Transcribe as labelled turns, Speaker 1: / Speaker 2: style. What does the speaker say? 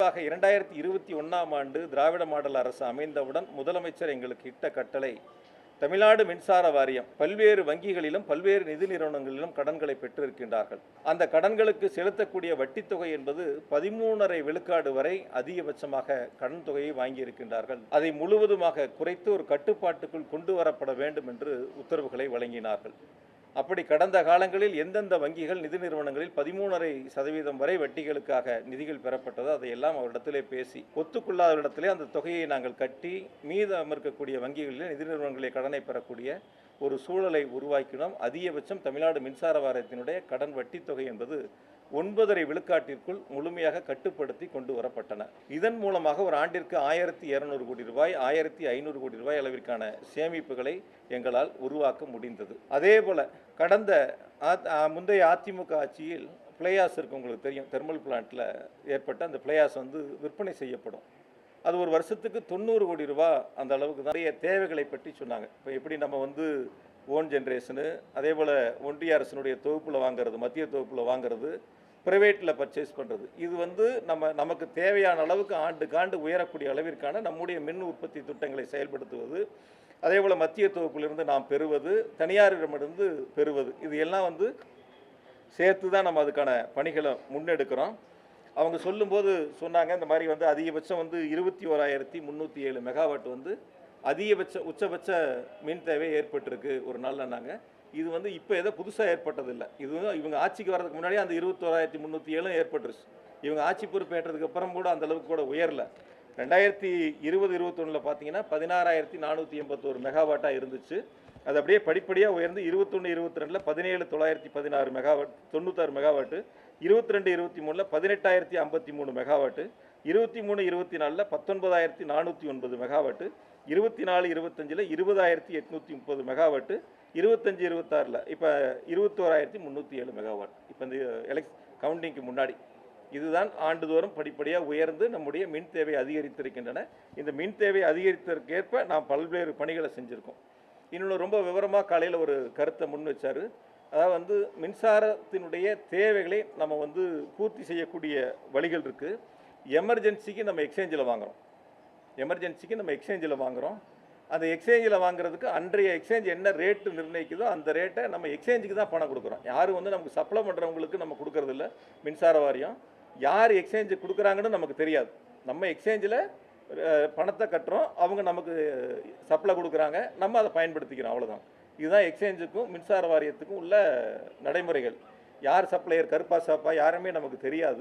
Speaker 1: முதலாக 2021ஆம் ஆண்டு திராவிட மாடல் அரசு அமைந்தவுடன் முதலமைச்சர் எங்களுக்கு இட்ட கட்டளை, தமிழ்நாடு மின்சார வாரியம் பல்வேறு வங்கிகளிலும் பல்வேறு நிதி நிறுவனங்களிலும் கடன்களை பெற்றிருக்கின்றார்கள். அந்த கடன்களுக்கு செலுத்தக்கூடிய வட்டித் தொகை என்பது 13.5 விழுக்காடு வரை அதிகபட்சமாக கடன் தொகையை வாங்கியிருக்கின்றார்கள். அதை முழுவதுமாக குறைத்து ஒரு கட்டுப்பாட்டுக்குள் கொண்டு வரப்பட வேண்டும் என்று உத்தரவுகளை வழங்கினார்கள். அப்படி கடந்த காலங்களில் எந்தெந்த வங்கிகள் நிதி நிறுவனங்களில் 13.5% வரை வட்டிகளுக்காக நிதிகள் பெறப்பட்டதோ அதையெல்லாம் அவரிடத்திலே பேசி ஒத்துக்கொள்ளாத இடத்திலே அந்த தொகையை நாங்கள் கட்டி மீதம் இருக்கக்கூடிய வங்கிகளில் நிதி நிறுவனங்களில் கடனை பெறக்கூடிய ஒரு சூழலை உருவாக்கினோம். அதிகபட்சம் தமிழ்நாடு மின்சார வாரியத்தினுடைய கடன் வட்டி தொகை என்பது 9.5 விழுக்காட்டிற்குள் முழுமையாக கட்டுப்படுத்தி கொண்டு வரப்பட்டன. இதன் மூலமாக ஒரு ஆண்டிற்கு 1200 கோடி ரூபாய் 1500 கோடி ரூபாய் அளவிற்கான சேமிப்புகளை எங்களால் உருவாக்க முடிந்தது. அதே போல கடந்த முந்தைய அதிமுக ஆட்சியில் பிளேயாஸ் இருக்கு, உங்களுக்கு தெரியும், தெர்மல் பிளான்ட்டில் ஏற்பட்ட அந்த பிளேயாஸ் விற்பனை செய்யப்படும். அது ஒரு வருஷத்துக்கு 90 கோடி ரூபா அந்த அளவுக்கு நிறைய தேவைகளை பற்றி சொன்னாங்க. இப்போ எப்படி நம்ம ஓன் ஜென்ரேஷனு, அதே போல் ஒன்றிய அரசினுடைய தொகுப்பில் வாங்கிறது, மத்திய தொகுப்பில் வாங்கிறது, ப்ரைவேட்டில் பர்ச்சேஸ் பண்ணுறது, இது நமக்கு தேவையான அளவுக்கு ஆண்டுக்காண்டு உயரக்கூடிய அளவிற்கான நம்முடைய மின் உற்பத்தி திட்டங்களை செயல்படுத்துவது, அதே போல் மத்திய தொகுப்பிலிருந்து நாம் பெறுவது, தனியாரிடமிருந்து பெறுவது, இது எல்லாம் சேர்த்து தான் நம்ம அதுக்கான பணிகளை முன்னெடுக்கிறோம். அவங்க சொல்லும்போது சொன்னாங்க, இந்த மாதிரி அதிகபட்சம் 21,307 மெகாவாட் அதிகபட்ச உச்சபட்ச மின் தேவை ஏற்பட்டிருக்கு ஒரு நாள்னாங்க. இது இப்போ ஏதோ புதுசாக ஏற்பட்டதில்லை. இது இவங்க ஆட்சிக்கு வர்றதுக்கு முன்னாடியே அந்த 21,307 ஏற்பட்டுருச்சு. இவங்க ஆட்சி பொறுப்பேற்றதுக்கு அப்புறம் கூட அந்த அளவுக்கு கூட உயரல. 2020-21 பார்த்தீங்கன்னா 16,481 மெகாவாட்டாக இருந்துச்சு. அது அப்படியே படிப்படியாக உயர்ந்து 21-22 17,916 megawatt 96 megawatt, 22-23 18,053 megawatt, 23-24 19,409 megawatt, 24-25 20,830 megawatt, 25-26 இப்போ 21,307 மெகாவாட். இப்போ இந்த கவுண்டிங்க்கு முன்னாடி இதுதான் ஆண்டுதோறும் படிப்படியாக உயர்ந்து நம்முடைய மின் தேவை அதிகரித்திருக்கின்றன. இந்த மின் தேவை அதிகரித்ததற்கேற்ப நாம் பல்வேறு பணிகளை செஞ்சுருக்கோம். இன்னொன்று ரொம்ப விவரமாக காலையில் ஒரு கருத்தை முன் வச்சார். அதாவது மின்சாரத்தினுடைய தேவைகளை நம்ம பூர்த்தி செய்யக்கூடிய வழிகள் இருக்குது. எமர்ஜென்சிக்கு நம்ம எக்ஸ்சேஞ்சில் வாங்குகிறோம். அந்த எக்ஸ்சேஞ்சில் வாங்குறதுக்கு அன்றைய எக்ஸ்சேஞ்ச் என்ன ரேட்டு நிர்ணயிக்குதோ அந்த ரேட்டை நம்ம எக்ஸ்சேஞ்சுக்கு தான் பணம் கொடுக்குறோம். யாரும் நமக்கு சப்ளை பண்ணுறவங்களுக்கு நம்ம கொடுக்கறதில்ல. மின்சார வாரியம் யார் எக்ஸ்சேஞ்சு கொடுக்குறாங்கன்னு நமக்கு தெரியாது. நம்ம எக்ஸ்சேஞ்சில் பணத்தை கட்டுறோம், அவங்க நமக்கு சப்ளை கொடுக்குறாங்க, நம்ம அதை பயன்படுத்திக்கிறோம், அவ்வளோதான். இதுதான் எக்ஸ்சேஞ்சுக்கும் மின்சார வாரியத்துக்கும் உள்ள நடைமுறைகள். யார் சப்ளையர், கருப்பா சாப்பா யாருமே நமக்கு தெரியாது.